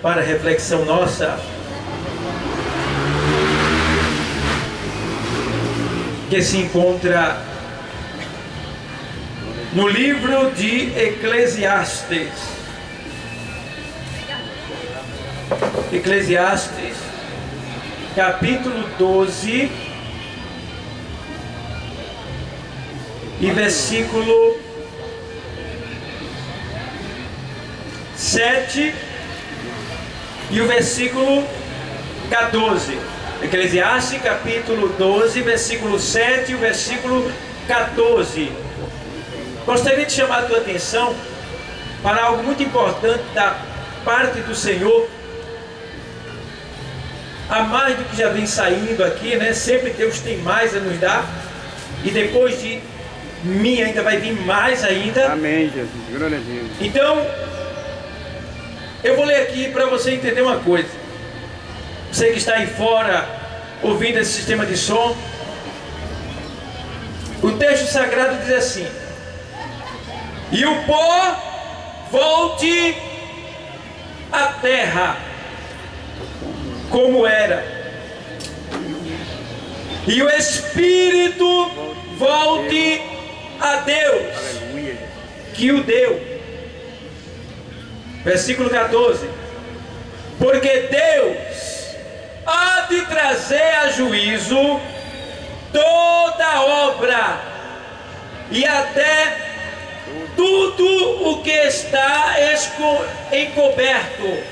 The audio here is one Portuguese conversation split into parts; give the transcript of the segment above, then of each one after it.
Para reflexão nossa, que se encontra no livro de Eclesiastes. Eclesiastes, capítulo 12 e versículo 7 e o versículo 14. Eclesiastes capítulo 12, versículo 7 e o versículo 14. Gostaria de chamar a tua atenção para algo muito importante da parte do Senhor. Há mais do que já vem saindo aqui, né? Sempre Deus tem mais a nos dar. E depois de mim ainda vai vir mais ainda. Amém, Jesus. Glória a Deus. Então, eu vou ler aqui para você entender uma coisa. Você que está aí fora ouvindo esse sistema de som, o texto sagrado diz assim: e o pó volte à terra como era, e o Espírito volte a Deus que o deu. Versículo 14: porque Deus há de trazer a juízo toda obra e até tudo o que está encoberto,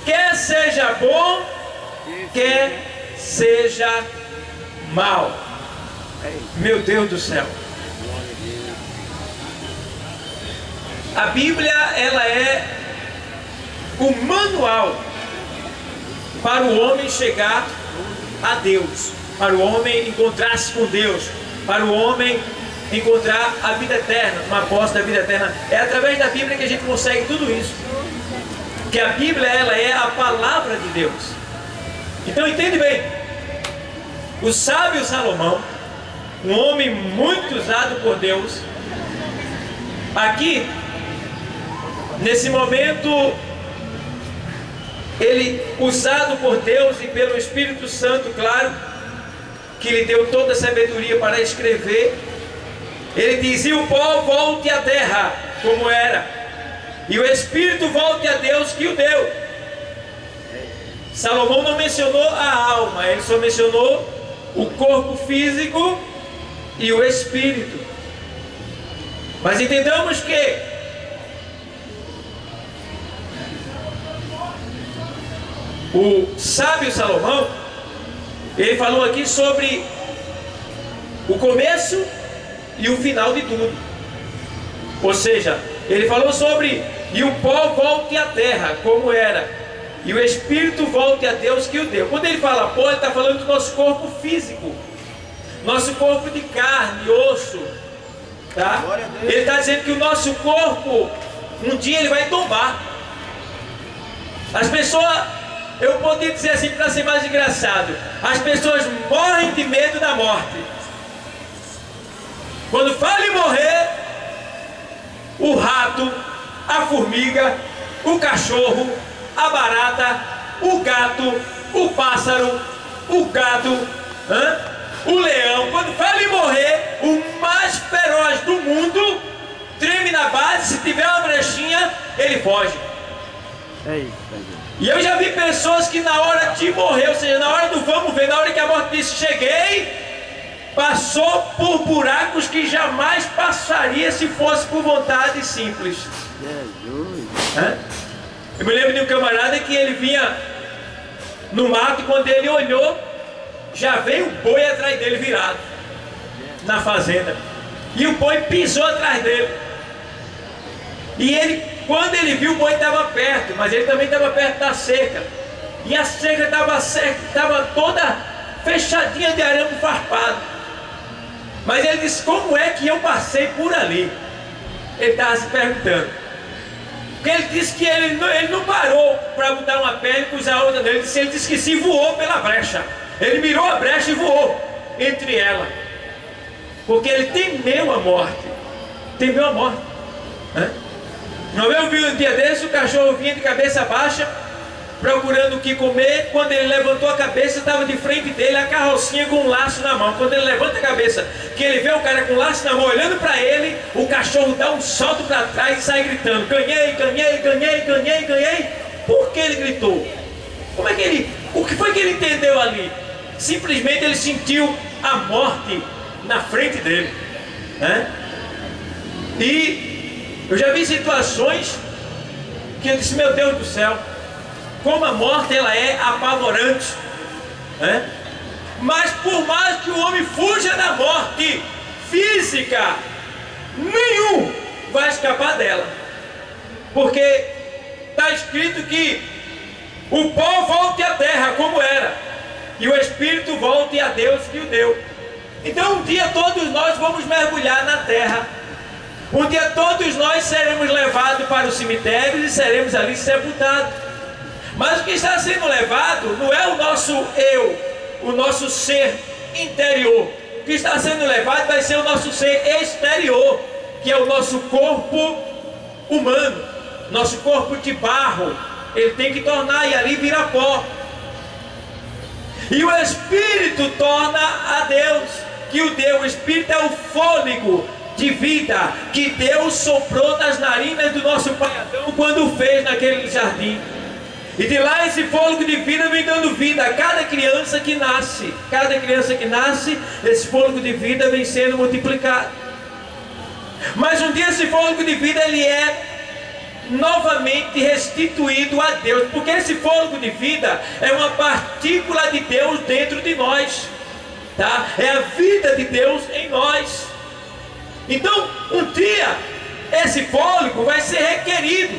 quer seja bom, quer seja mal. Meu Deus do céu. A Bíblia, ela é o manual para o homem chegar a Deus, para o homem encontrar-se com Deus, para o homem encontrar a vida eterna, uma posse da vida eterna. É através da Bíblia que a gente consegue tudo isso. Porque a Bíblia, ela é a palavra de Deus. Então entende bem, o sábio Salomão, um homem muito usado por Deus, aqui nesse momento, ele, usado por Deus e pelo Espírito Santo, claro, que lhe deu toda a sabedoria para escrever, ele diz: e o pó volte à terra como era, e o Espírito volte a Deus que o deu. Salomão não mencionou a alma, ele só mencionou o corpo físico e o Espírito. Mas entendamos que o sábio Salomão, ele falou aqui sobre o começo e o final de tudo. Ou seja, ele falou sobre e o pó volte à terra como era, e o Espírito volte a Deus que o deu. Quando ele fala pó, ele está falando do nosso corpo físico, nosso corpo de carne, osso, tá? Ele está dizendo que o nosso corpo, um dia ele vai tombar. As pessoas, eu poderia dizer assim para ser mais engraçado, as pessoas morrem de medo da morte. Quando fala em morrer, o rato, a formiga, o cachorro, a barata, o gato, o pássaro, o gado, o leão, quando fala em morrer, o mais feroz do mundo treme na base. Se tiver uma brechinha, ele foge. E eu já vi pessoas que na hora de morrer, ou seja, na hora do vamos ver, na hora que a morte disse cheguei, passou por buracos que jamais passaria se fosse por vontade simples. Eu me lembro de um camarada que ele vinha no mato e quando ele olhou, já veio o boi atrás dele virado na fazenda, e o boi pisou atrás dele. E ele, quando ele viu, o boi estava perto, mas ele também estava perto da cerca, e a cerca estava toda fechadinha de arame farpado. Mas ele disse: como é que eu passei por ali? Ele estava se perguntando. Porque ele disse que ele não parou para botar uma perna e cruzar a outra dele. Ele disse que se voou pela brecha. Ele mirou a brecha e voou entre ela. Porque ele temeu a morte. Temeu a morte. Eu vi um dia desse, o cachorro vinha de cabeça baixa, procurando o que comer. Quando ele levantou a cabeça, estava de frente dele a carrocinha com um laço na mão. Quando ele levanta a cabeça, que ele vê o cara com um laço na mão olhando para ele, o cachorro dá um salto para trás e sai gritando: ganhei, ganhei, ganhei, ganhei, ganhei. Por que ele gritou? O que foi que ele entendeu ali? Simplesmente ele sentiu a morte na frente dele, né? E eu já vi situações que eu disse: meu Deus do céu, como a morte ela é apavorante, né? Mas por mais que o homem fuja da morte física, nenhum vai escapar dela, porque está escrito que o pó volte à terra como era, e o espírito volte a Deus que o deu. Então um dia todos nós vamos mergulhar na terra. Um dia todos nós seremos levados para os cemitérios e seremos ali sepultados. Mas o que está sendo levado não é o nosso eu, o nosso ser interior. O que está sendo levado vai ser o nosso ser exterior, que é o nosso corpo humano, nosso corpo de barro. Ele tem que tornar e ali vira pó. E o Espírito torna a Deus, que o Deus, o Espírito é o fôlego de vida que Deus soprou nas narinas do nosso pai Adão quando fez naquele jardim. E de lá esse fôlego de vida vem dando vida a cada criança que nasce. Cada criança que nasce, esse fôlego de vida vem sendo multiplicado. Mas um dia esse fôlego de vida ele é novamente restituído a Deus, porque esse fôlego de vida é uma partícula de Deus dentro de nós, tá? É a vida de Deus em nós. Então um dia esse fôlego vai ser requerido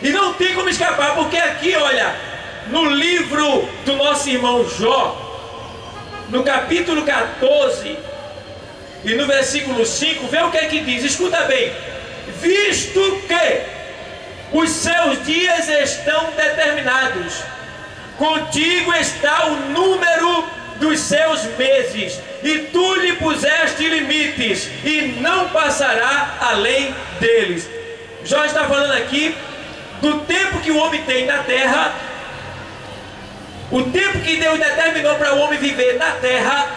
e não tem como escapar, porque aqui, olha, no livro do nosso irmão Jó, no capítulo 14 e no versículo 5, vê o que é que diz. Escuta bem: visto que os seus dias estão determinados, contigo está o número dos seus meses, e tu lhe puseste limites, e não passará além deles. Jó está falando aqui do tempo que o homem tem na terra, o tempo que Deus determinou para o homem viver na terra.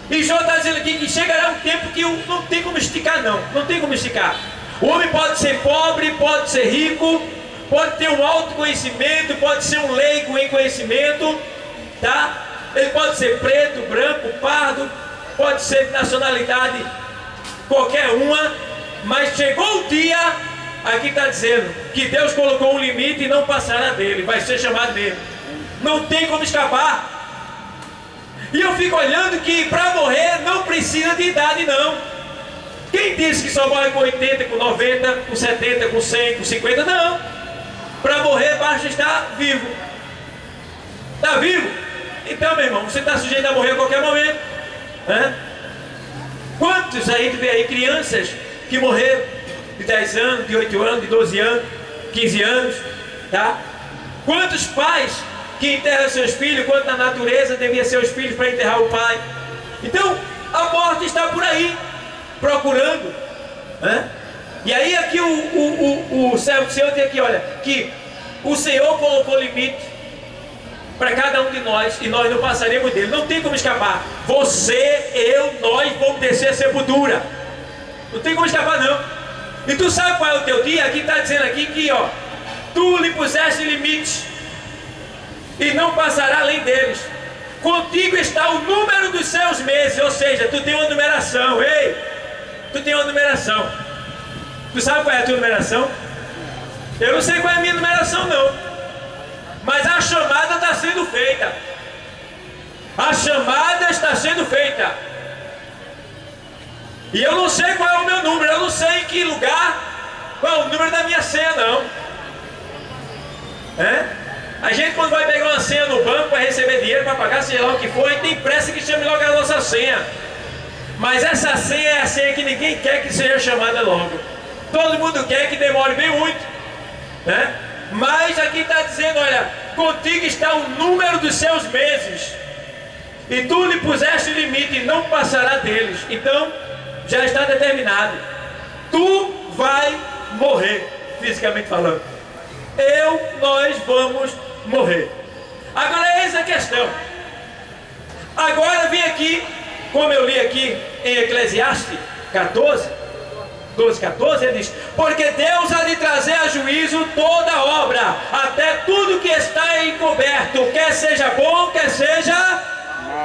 E Jó está dizendo aqui que chegará um tempo que não tem como esticar, não tem como esticar. O homem pode ser pobre, pode ser rico, pode ter um alto conhecimento, pode ser um leigo em conhecimento, tá? Ele pode ser preto, branco, pardo, pode ser de nacionalidade qualquer uma, mas chegou o dia, aqui está dizendo que Deus colocou um limite e não passará dele, vai ser chamado dele. Não tem como escapar. E eu fico olhando que para morrer não precisa de idade, não. Quem disse que só morre com 80, com 90, com 70, com 100, com 50? Não. Para morrer basta estar vivo. Está vivo? Então, meu irmão, você está sujeito a morrer a qualquer momento, né? Quantos aí tu vê aí crianças que morreram de 10 anos, de 8 anos, de 12 anos, 15 anos, tá? Quantos pais que enterram seus filhos, quando na natureza devia ser os filhos para enterrar o pai? Então, a morte está por aí, procurando, né? E aí aqui o servo do Senhor tem aqui, olha, que o Senhor colocou limite para cada um de nós, e nós não passaremos dele, não tem como escapar. Você, eu, nós vamos descer a sepultura, não tem como escapar não. E tu sabe qual é o teu dia? Aqui está dizendo aqui que, ó, tu lhe puseste limites e não passará além deles, contigo está o número dos seus meses, ou seja, tu tem uma numeração. Ei, tu tem uma numeração. Tu sabe qual é a tua numeração? Eu não sei qual é a minha numeração não, mas a chamada está sendo feita. A chamada está sendo feita. E eu não sei qual é o meu número, eu não sei em que lugar, qual é o número da minha senha não. A gente quando vai pegar uma senha no banco para receber dinheiro, para pagar, sei lá o que for, a gente tem pressa que chame logo a nossa senha. Mas essa senha é a senha que ninguém quer que seja chamada logo. Todo mundo quer que demore bem muito, né? Mas aqui está dizendo, olha, contigo está o número dos seus meses, e tu lhe puseste limite e não passará deles. Então, já está determinado, tu vai morrer. fisicamente falando. Nós vamos morrer. Agora eis a questão. Agora vem aqui, como eu li aqui em Eclesiastes 12:14, ele diz: porque Deus há de trazer a juízo toda obra, até tudo que está encoberto, quer seja bom, quer seja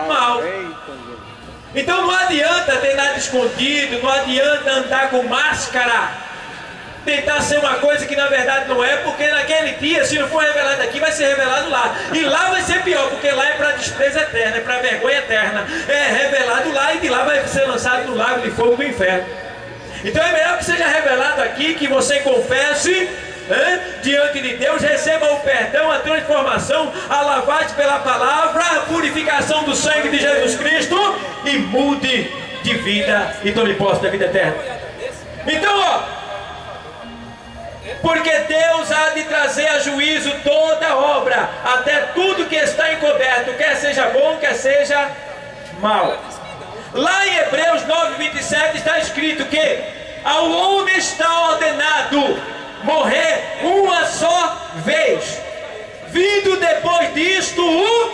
mal. Então não adianta ter nada escondido, não adianta andar com máscara, tentar ser uma coisa que na verdade não é, porque naquele dia, se não for revelado aqui, vai ser revelado lá. E lá vai ser pior, porque lá é para desprezo eterno, é para vergonha eterna. É revelado lá e de lá vai ser lançado no lago de fogo do inferno. Então é melhor que seja revelado aqui, que você confesse diante de Deus, receba o perdão, a transformação, a lavagem pela palavra, a purificação do sangue de Jesus Cristo e mude de vida e tome posse da vida eterna. Então, ó, porque Deus há de trazer a juízo toda obra, até tudo que está encoberto, quer seja bom, quer seja mal. Lá em Hebreus 9:27 está escrito que ao homem está ordenado morrer uma só vez, vindo depois disto o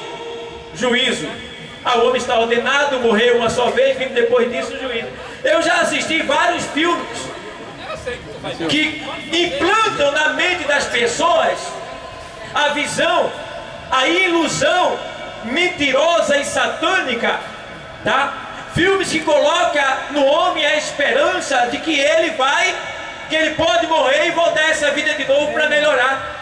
juízo. Ao homem está ordenado morrer uma só vez, vindo depois disso o juízo. Eu já assisti vários filmes que implantam na mente das pessoas a visão, a ilusão mentirosa e satânica, tá? Filmes que colocam no homem a esperança de que ele pode morrer e voltar essa vida de novo para melhorar.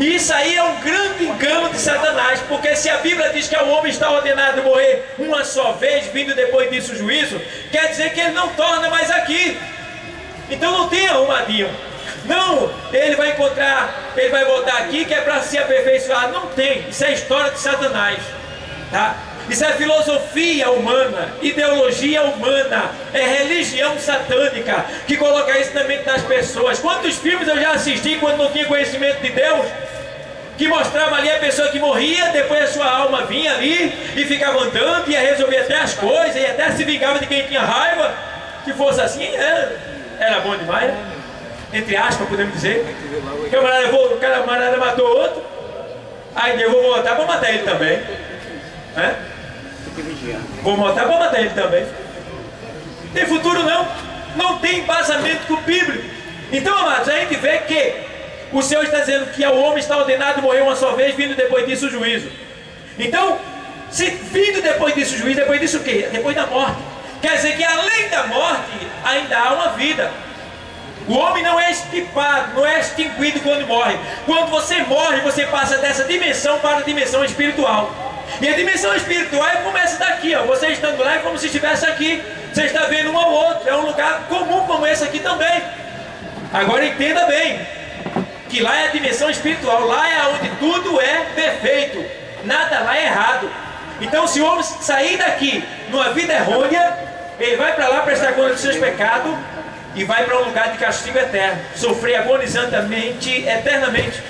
E isso aí é um grande engano de Satanás, porque se a Bíblia diz que o homem está ordenado a morrer uma só vez, vindo depois disso o juízo, quer dizer que ele não torna mais aqui. Então não tem arrumadinho. Não, ele vai voltar aqui que é para se aperfeiçoar. Não tem, isso é história de Satanás, tá? Isso é filosofia humana, ideologia humana, é religião satânica que coloca isso na mente das pessoas. Quantos filmes eu já assisti quando não tinha conhecimento de Deus, que mostrava ali a pessoa que morria, depois a sua alma vinha ali e ficava andando, ia resolver até as coisas, e até se vingava de quem tinha raiva. Se fosse assim, era bom demais, né? Entre aspas, podemos dizer. O camarada matou outro, aí eu vou voltar para matar ele também. Vou voltar para matar ele também. Tem futuro não. Não tem embasamento com o bíblico. Então, amados, a gente vê que o Senhor está dizendo que o homem está ordenado a morrer uma só vez, vindo depois disso o juízo. Então, se vindo depois disso o juízo, depois disso o quê? Depois da morte. Quer dizer que além da morte, ainda há uma vida. O homem não é extirpado, não é extinguido quando morre. Quando você morre, você passa dessa dimensão para a dimensão espiritual. E a dimensão espiritual começa daqui, ó. Você estando lá é como se estivesse aqui. Você está vendo um ao outro. É um lugar comum como esse aqui também. Agora entenda bem que lá é a dimensão espiritual. Lá é onde tudo é perfeito. Nada lá é errado. Então se o homem sair daqui numa vida errônea, ele vai para lá prestar conta dos seus pecados e vai para um lugar de castigo eterno, sofrer agonizantemente, eternamente.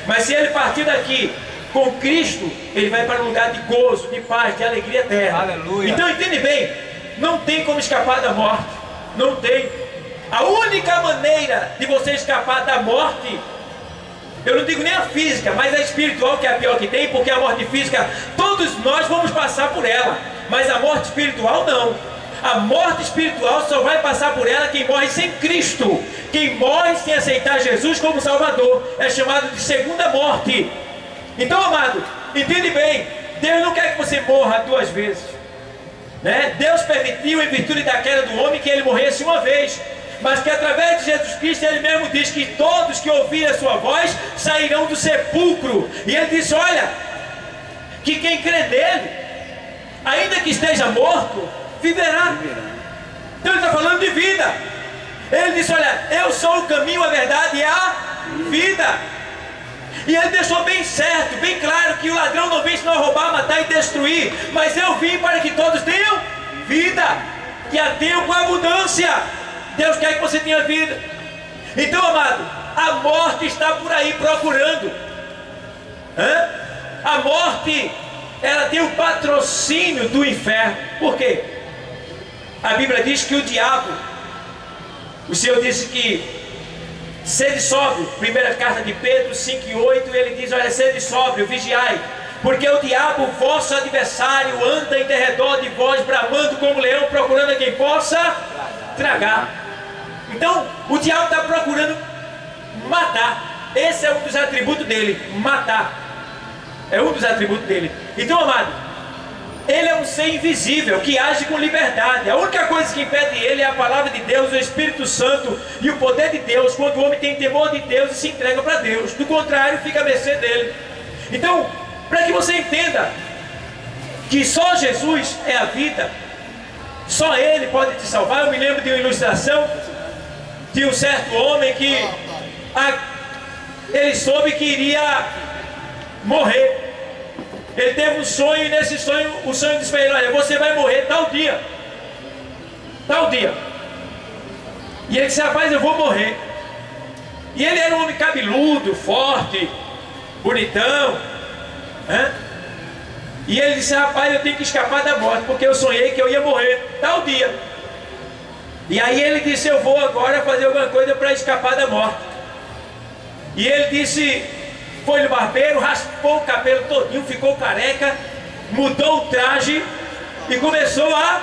Mas se ele partir daqui com Cristo, ele vai para um lugar de gozo, de paz, de alegria eterna. Aleluia. Então entende bem, não tem como escapar da morte. Não tem. A única maneira de você escapar da morte, eu não digo nem a física, mas a espiritual, que é a pior que tem, porque a morte física, todos nós vamos passar por ela, mas a morte espiritual não. A morte espiritual só vai passar por ela quem morre sem Cristo. Quem morre sem aceitar Jesus como Salvador é chamado de segunda morte. Então, amado, entende bem, Deus não quer que você morra duas vezes, né? Deus permitiu, em virtude da queda do homem, que ele morresse uma vez, mas que através de Jesus Cristo, ele mesmo diz que todos que ouvirem a sua voz sairão do sepulcro. E ele disse, olha, que quem crê nele, ainda que esteja morto, viverá. Então ele está falando de vida. Ele disse, olha, eu sou o caminho, a verdade e a vida. E ele deixou bem certo, bem claro, que o ladrão não vem senão roubar, matar e destruir, mas eu vim para que todos tenham vida, que a tenham com abundância. Deus quer que você tenha vida. Então, amado, a morte está por aí procurando. A morte, ela tem o patrocínio do inferno. Por quê? A Bíblia diz que o diabo, o Senhor disse que Sede sóbrio, primeira carta de Pedro 5:8, ele diz, olha, sede sóbrio, vigiai, porque o diabo, vosso adversário, anda em derredor de vós, bramando como leão, procurando a quem possa tragar. Então, o diabo está procurando matar. Esse é um dos atributos dele, matar. É um dos atributos dele. Então, amado, ele é um ser invisível, que age com liberdade. A única coisa que impede ele é a palavra de Deus, o Espírito Santo e o poder de Deus, quando o homem tem temor de Deus e se entrega para Deus. Do contrário, fica a mercê dele. Então, para que você entenda que só Jesus é a vida, só Ele pode te salvar. Eu me lembro de uma ilustração de um certo homem que ele soube que iria morrer. Ele teve um sonho, e nesse sonho, o sonho disse para ele, olha, você vai morrer tal dia. Tal dia. E ele disse, rapaz, eu vou morrer. E ele era um homem cabeludo, forte, bonitão, né? E ele disse, rapaz, eu tenho que escapar da morte, porque eu sonhei que eu ia morrer tal dia. E aí ele disse, eu vou agora fazer alguma coisa para escapar da morte. E ele disse, foi no barbeiro, raspou o cabelo todinho, ficou careca, mudou o traje e começou a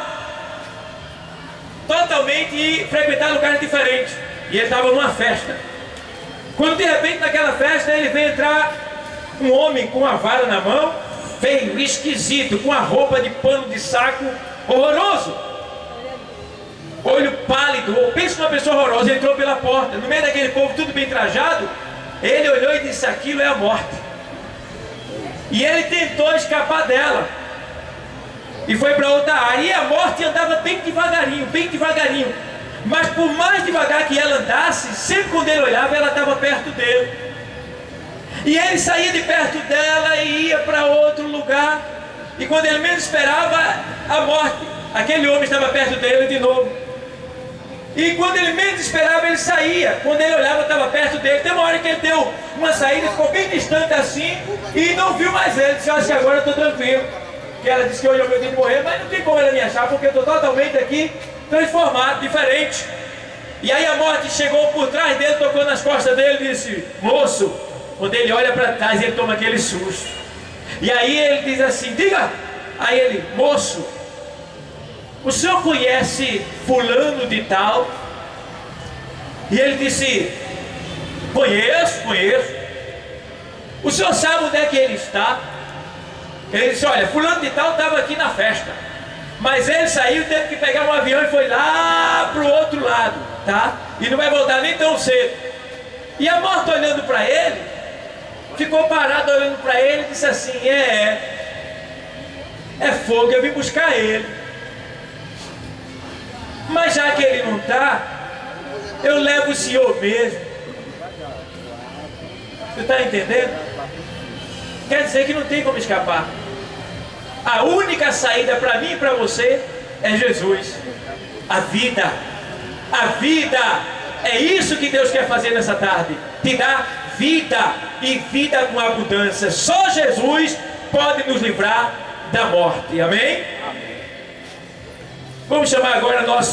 totalmente frequentar lugares diferentes. E ele estava numa festa. Quando de repente naquela festa ele vê entrar um homem com uma vara na mão, feio, esquisito, com a roupa de pano de saco, horroroso, olho pálido, pensa numa pessoa horrorosa. Entrou pela porta, no meio daquele povo tudo bem trajado. Ele olhou e disse, aquilo é a morte. E ele tentou escapar dela e foi para outra área. E a morte andava bem devagarinho, bem devagarinho. Mas por mais devagar que ela andasse, sempre quando ele olhava, ela estava perto dele. E ele saía de perto dela e ia para outro lugar. E quando ele menos esperava, a morte, aquele homem estava perto dele de novo. E quando ele menos esperava, ele saía. Quando ele olhava, estava perto dele. Tem uma hora que ele deu uma saída, ficou bem distante assim, e não viu mais ele. Disse, acho que agora eu estou tranquilo. Que ela disse que hoje eu tenho de morrer, mas não tem como ela me achar, porque eu estou totalmente aqui transformado, diferente. E aí a morte chegou por trás dele, tocou nas costas dele e disse, moço. Quando ele olha para trás, ele toma aquele susto. E aí ele diz assim, diga. Aí ele, moço, o senhor conhece fulano de tal? E ele disse, conheço. O senhor sabe onde é que ele está? Ele disse, olha, fulano de tal estava aqui na festa, mas ele saiu, teve que pegar um avião e foi lá para o outro lado, tá? E não vai voltar nem tão cedo. E a morte olhando para ele, ficou parado olhando para ele e disse assim, é fogo, eu vim buscar ele. Mas já que ele não está, eu levo o senhor mesmo. Você está entendendo? Quer dizer que não tem como escapar. A única saída para mim e para você é Jesus. A vida. A vida. É isso que Deus quer fazer nessa tarde. Te dar vida e vida com abundância. Só Jesus pode nos livrar da morte. Amém? Vamos chamar agora nosso